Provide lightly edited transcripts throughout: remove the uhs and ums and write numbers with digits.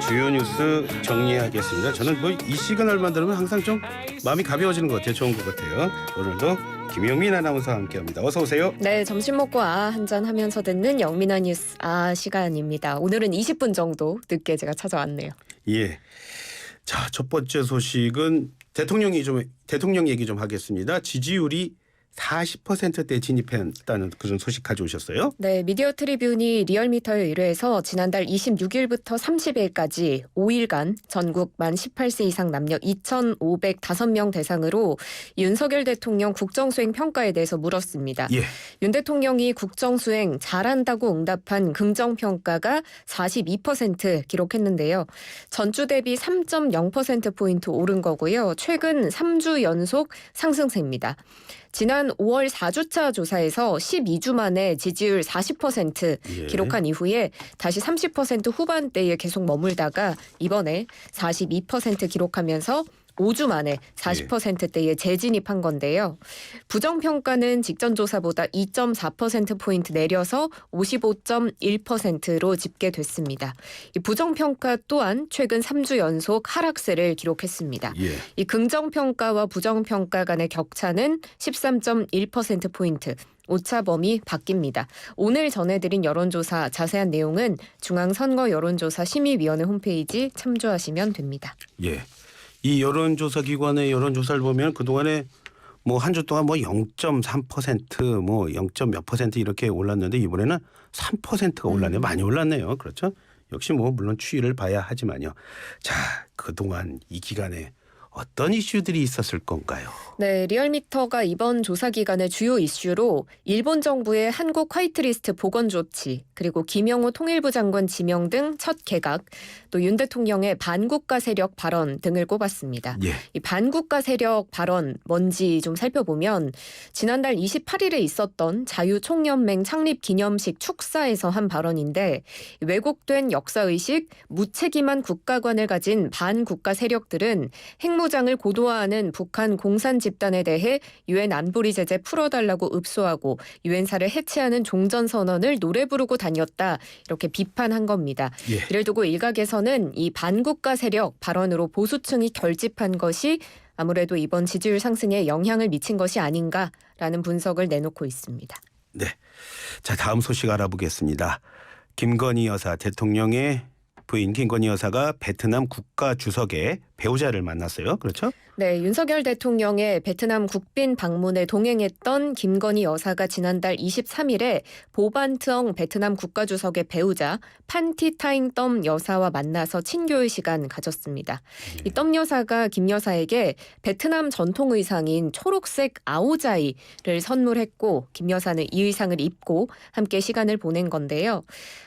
주요 뉴스 정리하겠습니다. 저는 뭐 이 시간을만 들으면 항상 좀 마음이 가벼워지는 것 같아요. 좋은 것 같아요. 오늘도 김영민 아나운서와 함께합니다. 어서 오세요. 네, 점심 먹고 한잔 하면서 듣는 영민아 뉴스 시간입니다. 오늘은 20분 정도 늦게 제가 찾아왔네요. 예. 자, 첫 번째 소식은 대통령 얘기 좀 하겠습니다. 지지율이 40%대 진입했다는 그런 소식 가져오셨어요? 네, 미디어 트리뷴이 리얼미터에 의뢰해서 지난달 26일부터 30일까지 5일간 전국 만 18세 이상 남녀 2,505명 대상으로 윤석열 대통령 국정수행 평가에 대해서 물었습니다. 예. 윤 대통령이 국정수행 잘한다고 응답한 긍정평가가 42% 기록했는데요. 전주 대비 3.0%포인트 오른 거고요. 최근 3주 연속 상승세입니다. 지난 5월 4주차 조사에서 12주 만에 지지율 40% 예. 기록한 이후에 다시 30% 후반대에 계속 머물다가 이번에 42% 기록하면서 5주 만에 40%대에 재진입한 건데요. 부정평가는 직전 조사보다 2.4%포인트 내려서 55.1%로 집계됐습니다. 이 부정평가 또한 최근 3주 연속 하락세를 기록했습니다. 예. 이 긍정평가와 부정평가 간의 격차는 13.1%포인트. 오차범위 바뀝니다. 오늘 전해드린 여론조사 자세한 내용은 중앙선거 여론조사 심의위원회 홈페이지 참조하시면 됩니다. 예. 이 여론조사 기관의 여론조사를 보면 그동안에 뭐 한 주 동안 뭐 0.3% 뭐 0.몇 % 이렇게 올랐는데 이번에는 3%가 올랐네요. 많이 올랐네요. 그렇죠? 역시 뭐 물론 추이를 봐야 하지만요. 자, 그동안 이 기간에 어떤 이슈들이 있었을 건가요? 네, 리얼미터가 이번 조사 기간의 주요 이슈로 일본 정부의 한국 화이트리스트 복원 조치, 그리고 김영호 통일부 장관 지명 등 첫 개각, 또 윤 대통령의 반국가 세력 발언 등을 꼽았습니다. 예. 이 반국가 세력 발언 뭔지 좀 살펴보면 지난달 28일에 있었던 자유총연맹 창립 기념식 축사에서 한 발언인데 왜곡된 역사의식, 무책임한 국가관을 가진 반국가 세력들은 핵무장을 고도화하는 북한 공산 집단에 대해 유엔 안보리 제재 풀어달라고 읍소하고 유엔사를 해체하는 종전선언을 노래 부르고 다녔다. 이렇게 비판한 겁니다. 예. 이를 두고 일각에서는 이 반국가 세력 발언으로 보수층이 결집한 것이 아무래도 이번 지지율 상승에 영향을 미친 것이 아닌가라는 분석을 내놓고 있습니다. 네. 자, 다음 소식 알아보겠습니다. 김건희 여사, 대통령의 부인 김건희 여사가 베트남 국가 주석의 배우자를 만났어요. 그렇죠? 네, 윤석열 대통령의 베트남 국빈 방문에 동행했던 김건희 여사가 지난달 23일에 보반트엉 베트남 국가주석의 배우자 판티타잉 덤 여사와 만나서 친교의 시간 가졌습니다. 이 덤 여사가 김 여사에게 베트남 전통 의상인 초록색 아오자이를 선물했고 김 여사는 이 의상을 입고 함께 시간을 보낸 건데요.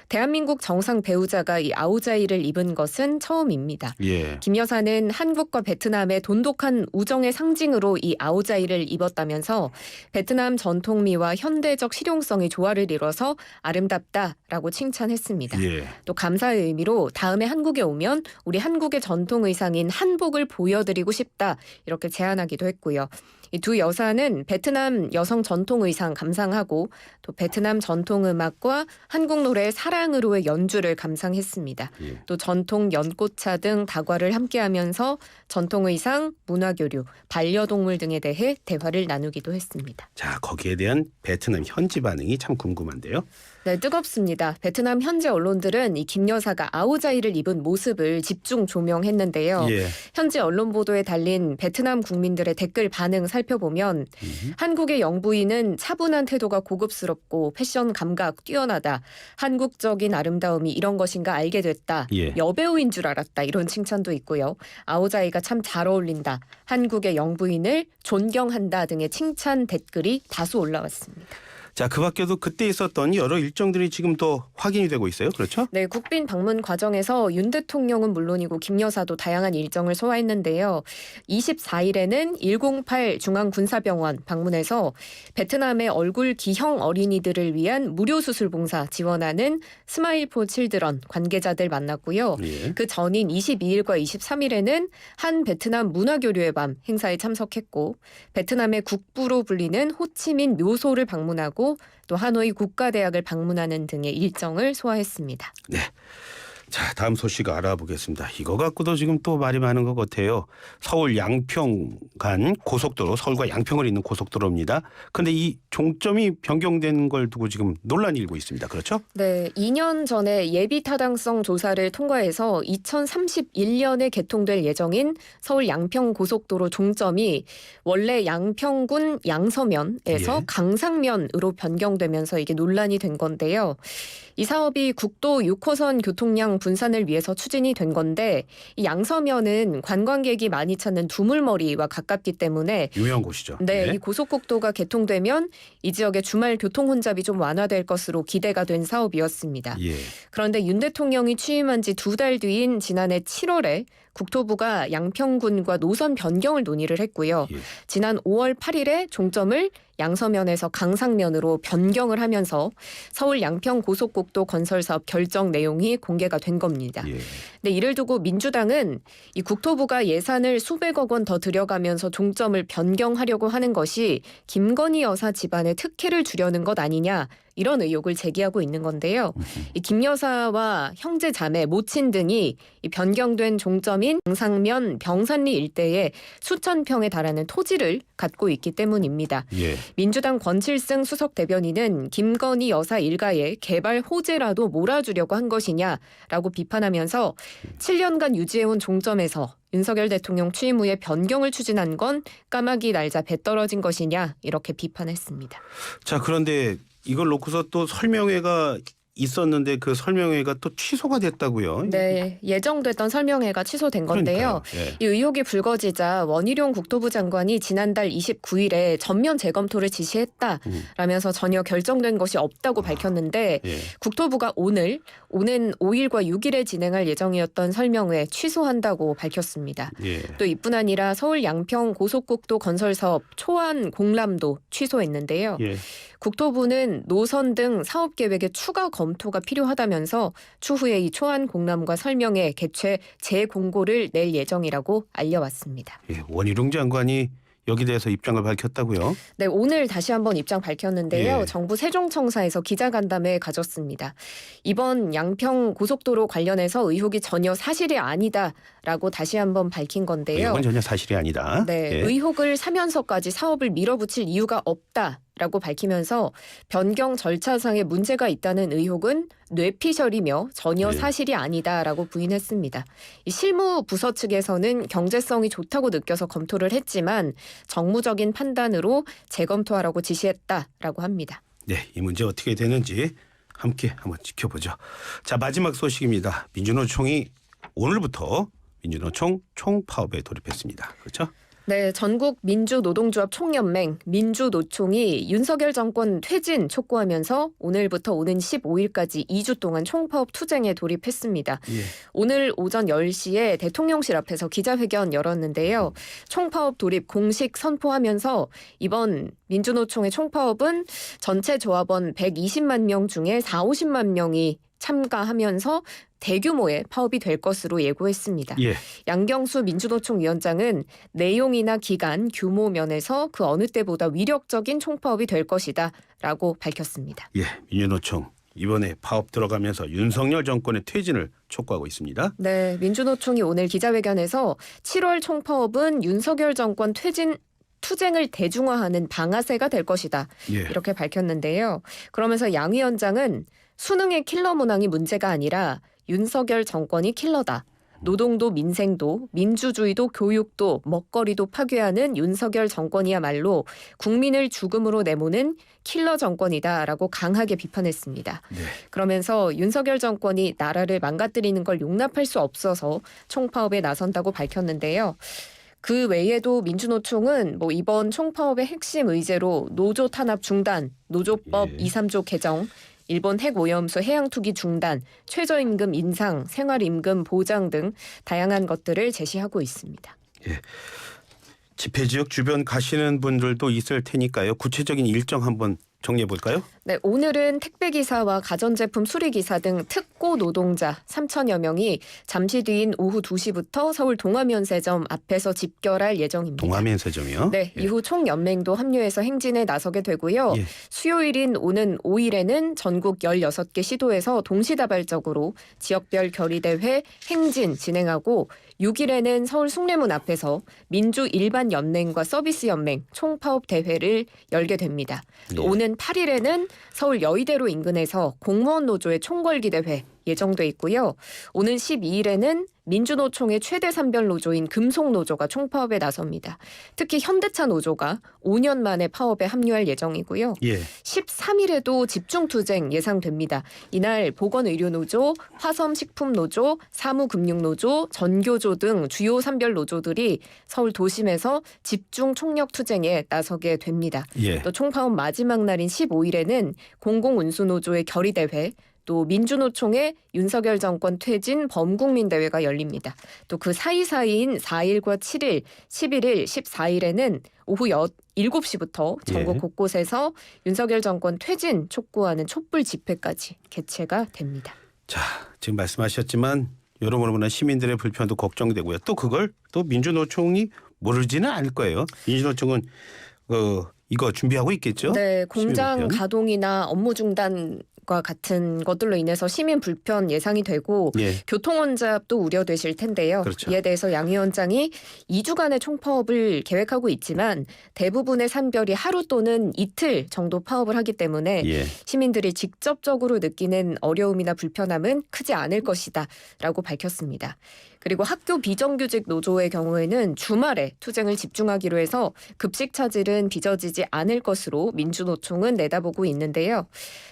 대한민국 정상 배우자가 이 아오자이를 입은 것은 처음입니다. 예. 김 여사는 한국과 베트남의 돈독한 우정의 상징으로 이 아오자이를 입었다면서 베트남 전통미와 현대적 실용성이 조화를 이뤄서 아름답다라고 칭찬했습니다. 예. 또 감사의 의미로 다음에 한국에 오면 우리 한국의 전통 의상인 한복을 보여드리고 싶다 이렇게 제안하기도 했고요. 이 두 여사는 베트남 여성 전통 의상 감상하고 또 베트남 전통 음악과 한국 노래의 사랑으로의 연주를 감상했습니다. 예. 또 전통 연꽃차 등 다과를 함께하면서 전통 의상, 문화교류, 반려동물 등에 대해 대화를 나누기도 했습니다. 자, 거기에 대한 베트남 현지 반응이 참 궁금한데요. 네, 뜨겁습니다. 베트남 현지 언론들은 이 김 여사가 아오자이를 입은 모습을 집중 조명했는데요. 예. 현지 언론 보도에 달린 베트남 국민들의 댓글 반응 살펴보면 한국의 영부인은 차분한 태도가 고급스럽고 패션 감각 뛰어나다. 한국적인 아름다움이 이런 것인가 알게 됐다. 예. 여배우인 줄 알았다. 이런 칭찬도 있고요. 아오자이가 참 잘 어울린다. 한국의 영부인을 존경한다 등의 칭찬 댓글이 다수 올라왔습니다. 자, 그 밖에도 그때 있었던 여러 일정들이 지금 또 확인이 되고 있어요. 그렇죠? 네, 국빈 방문 과정에서 윤 대통령은 물론이고 김 여사도 다양한 일정을 소화했는데요. 24일에는 108 중앙군사병원 방문해서 베트남의 얼굴 기형 어린이들을 위한 무료 수술 봉사 지원하는 스마일 포 칠드런 관계자들 만났고요. 예. 그 전인 22일과 23일에는 한 베트남 문화교류의 밤 행사에 참석했고 베트남의 국부로 불리는 호치민 묘소를 방문하고 또 하노이 국가대학을 방문하는 등의 일정을 소화했습니다. 네. 자, 다음 소식 알아보겠습니다. 이거 갖고도 지금 또 말이 많은 것 같아요. 서울 양평 간 고속도로, 서울과 양평을 잇는 고속도로입니다. 그런데 이 종점이 변경된 걸 두고 지금 논란이 일고 있습니다. 그렇죠? 네, 2년 전에 예비 타당성 조사를 통과해서 2031년에 개통될 예정인 서울 양평 고속도로 종점이 원래 양평군 양서면에서 예. 강상면으로 변경되면서 이게 논란이 된 건데요. 이 사업이 국도 6호선 교통량 분산을 위해서 추진이 된 건데 이 양서면은 관광객이 많이 찾는 두물머리와 가깝기 때문에 유명한 곳이죠. 네, 예. 이 고속국도가 개통되면 이 지역의 주말 교통 혼잡이 좀 완화될 것으로 기대가 된 사업이었습니다. 예. 그런데 윤 대통령이 취임한 지 2달 뒤인 지난해 7월에 국토부가 양평군과 노선 변경을 논의를 했고요. 예. 지난 5월 8일에 종점을 양서면에서 강상면으로 변경을 하면서 서울 양평 고속국도 건설 사업 결정 내용이 공개가 된 겁니다. 예. 근데 이를 두고 민주당은 이 국토부가 예산을 수백억 원 더 들여가면서 종점을 변경하려고 하는 것이 김건희 여사 집안의 특혜를 주려는 것 아니냐 이런 의혹을 제기하고 있는 건데요. 이 김 여사와 형제 자매 모친 등이 이 변경된 종점인 강상면 병산리 일대에 수천 평에 달하는 토지를 갖고 있기 때문입니다. 예. 민주당 권칠승 수석 대변인은 김건희 여사 일가의 개발 호재라도 몰아주려고 한 것이냐라고 비판하면서 7년간 유지해온 종점에서 윤석열 대통령 취임 후에 변경을 추진한 건 까마귀 날자 배 떨어진 것이냐 이렇게 비판했습니다. 자, 그런데 이걸 놓고서 또 설명회가 있었는데 그 설명회가 또 취소가 됐다고요. 네, 예정됐던 설명회가 취소된 건데요. 그러니까요. 예. 이 의혹이 불거지자 원희룡 국토부 장관이 지난달 29일에 전면 재검토를 지시했다라면서 전혀 결정된 것이 없다고 밝혔는데 예. 국토부가 오는 5일과 6일에 진행할 예정이었던 설명회 취소한다고 밝혔습니다. 예. 또 이뿐 아니라 서울 양평 고속국도 건설 사업 초안 공람도 취소했는데요. 예. 국토부는 노선 등 사업 계획의 추가 검토가 필요하다면서 추후에 이 초안 공람과 설명회 개최 재공고를 낼 예정이라고 알려왔습니다. 예. 원희룡 장관이 여기 대해서 입장을 밝혔다고요? 네, 오늘 다시 한번 입장 밝혔는데요. 예. 정부 세종청사에서 기자간담회 가졌습니다. 이번 양평 고속도로 관련해서 의혹이 전혀 사실이 아니다라고 다시 한번 밝힌 건데요. 이건 전혀 사실이 아니다. 네, 예. 의혹을 사면서까지 사업을 밀어붙일 이유가 없다라고 밝히면서 변경 절차상에 문제가 있다는 의혹은 뇌피셜이며 전혀 네. 사실이 아니다라고 부인했습니다. 이 실무 부서 측에서는 경제성이 좋다고 느껴서 검토를 했지만 정무적인 판단으로 재검토하라고 지시했다라고 합니다. 네, 이 문제 어떻게 되는지 함께 한번 지켜보죠. 자, 마지막 소식입니다. 민주노총이 오늘부터 민주노총 총파업에 돌입했습니다. 그렇죠? 네, 전국 민주노동조합 총연맹 민주노총이 윤석열 정권 퇴진 촉구하면서 오늘부터 오는 15일까지 2주 동안 총파업 투쟁에 돌입했습니다. 예. 오늘 오전 10시에 대통령실 앞에서 기자회견 열었는데요. 총파업 돌입 공식 선포하면서 이번 민주노총의 총파업은 전체 조합원 120만 명 중에 40~50만 명이 참가하면서 대규모의 파업이 될 것으로 예고했습니다. 예. 양경수 민주노총 위원장은 내용이나 기간, 규모 면에서 그 어느 때보다 위력적인 총파업이 될 것이다라고 밝혔습니다. 예. 민주노총 이번에 파업 들어가면서 윤석열 정권의 퇴진을 촉구하고 있습니다. 네, 민주노총이 오늘 기자회견에서 7월 총파업은 윤석열 정권 퇴진 투쟁을 대중화하는 방아쇠가 될 것이다. 예. 이렇게 밝혔는데요. 그러면서 양 위원장은 수능의 킬러 문항이 문제가 아니라 윤석열 정권이 킬러다. 노동도 민생도 민주주의도 교육도 먹거리도 파괴하는 윤석열 정권이야말로 국민을 죽음으로 내모는 킬러 정권이다라고 강하게 비판했습니다. 네. 그러면서 윤석열 정권이 나라를 망가뜨리는 걸 용납할 수 없어서 총파업에 나선다고 밝혔는데요. 그 외에도 민주노총은 이번 총파업의 핵심 의제로 노조 탄압 중단, 노조법 예. 2, 3조 개정, 일본 핵오염수 해양투기 중단, 최저임금 인상, 생활임금 보장 등 다양한 것들을 제시하고 있습니다. 예. 집회 지역 주변 가시는 분들도 있을 테니까요. 구체적인 일정 한번 정리해 볼까요? 네, 오늘은 택배기사와 가전제품 수리기사 등 특고 노동자 3천여 명이 잠시 뒤인 오후 2시부터 서울 동화면세점 앞에서 집결할 예정입니다. 동화면세점이요? 네, 예. 이후 총연맹도 합류해서 행진에 나서게 되고요. 예. 수요일인 오는 5일에는 전국 16개 시도에서 동시다발적으로 지역별 결의대회 행진 진행하고 6일에는 서울 숭례문 앞에서 민주일반연맹과 서비스연맹 총파업대회를 열게 됩니다. 또 예. 오는 8일에는 서울 여의대로 인근에서 공무원 노조의 총궐기대회 예정돼 있고요. 오는 12일에는 민주노총의 최대 산별 노조인 금속노조가 총파업에 나섭니다. 특히 현대차 노조가 5년 만에 파업에 합류할 예정이고요. 예. 13일에도 집중투쟁 예상됩니다. 이날 보건의료노조, 화섬식품노조, 사무금융노조, 전교조 등 주요 산별 노조들이 서울 도심에서 집중 총력투쟁에 나서게 됩니다. 예. 또 총파업 마지막 날인 15일에는 공공운수노조의 결의대회, 또 민주노총의 윤석열 정권 퇴진 범국민대회가 열립니다. 또 그 사이사이인 4일과 7일, 11일, 14일에는 오후 7시부터 전국 예. 곳곳에서 윤석열 정권 퇴진 촉구하는 촛불 집회까지 개최가 됩니다. 자, 지금 말씀하셨지만 여러모로 시민들의 불편도 걱정되고요. 또 그걸 또 민주노총이 모르지는 않을 거예요. 민주노총은 이거 준비하고 있겠죠? 네, 공장 시민 불편. 가동이나 업무 중단과 같은 것들로 인해서 시민 불편 예상이 되고 예. 교통혼잡도 우려되실 텐데요. 그렇죠. 이에 대해서 양 위원장이 2주간의 총파업을 계획하고 있지만 대부분의 산별이 하루 또는 이틀 정도 파업을 하기 때문에 예. 시민들이 직접적으로 느끼는 어려움이나 불편함은 크지 않을 것이다 라고 밝혔습니다. 그리고 학교 비정규직 노조의 경우에는 주말에 투쟁을 집중하기로 해서 급식 차질은 빚어지지 않을 것으로 민주노총은 내다보고 있는데요.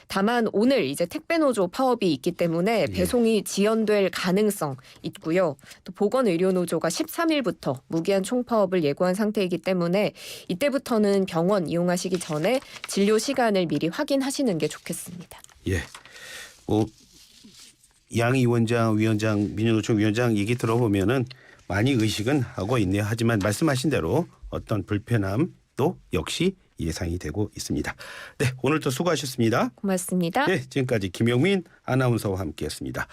다만 오늘 이제 택배노조 파업이 있기 때문에 배송이 지연될 가능성 있고요. 또 보건의료노조가 13일부터 무기한 총파업을 예고한 상태이기 때문에 이때부터는 병원 이용하시기 전에 진료 시간을 미리 확인하시는 게 좋겠습니다. 예. 양 위원장, 민주노총 위원장 얘기 들어보면은 많이 의식은 하고 있네요. 하지만 말씀하신 대로 어떤 불편함도 역시 예상이 되고 있습니다. 네, 오늘도 수고하셨습니다. 고맙습니다. 네, 지금까지 김용민 아나운서와 함께했습니다.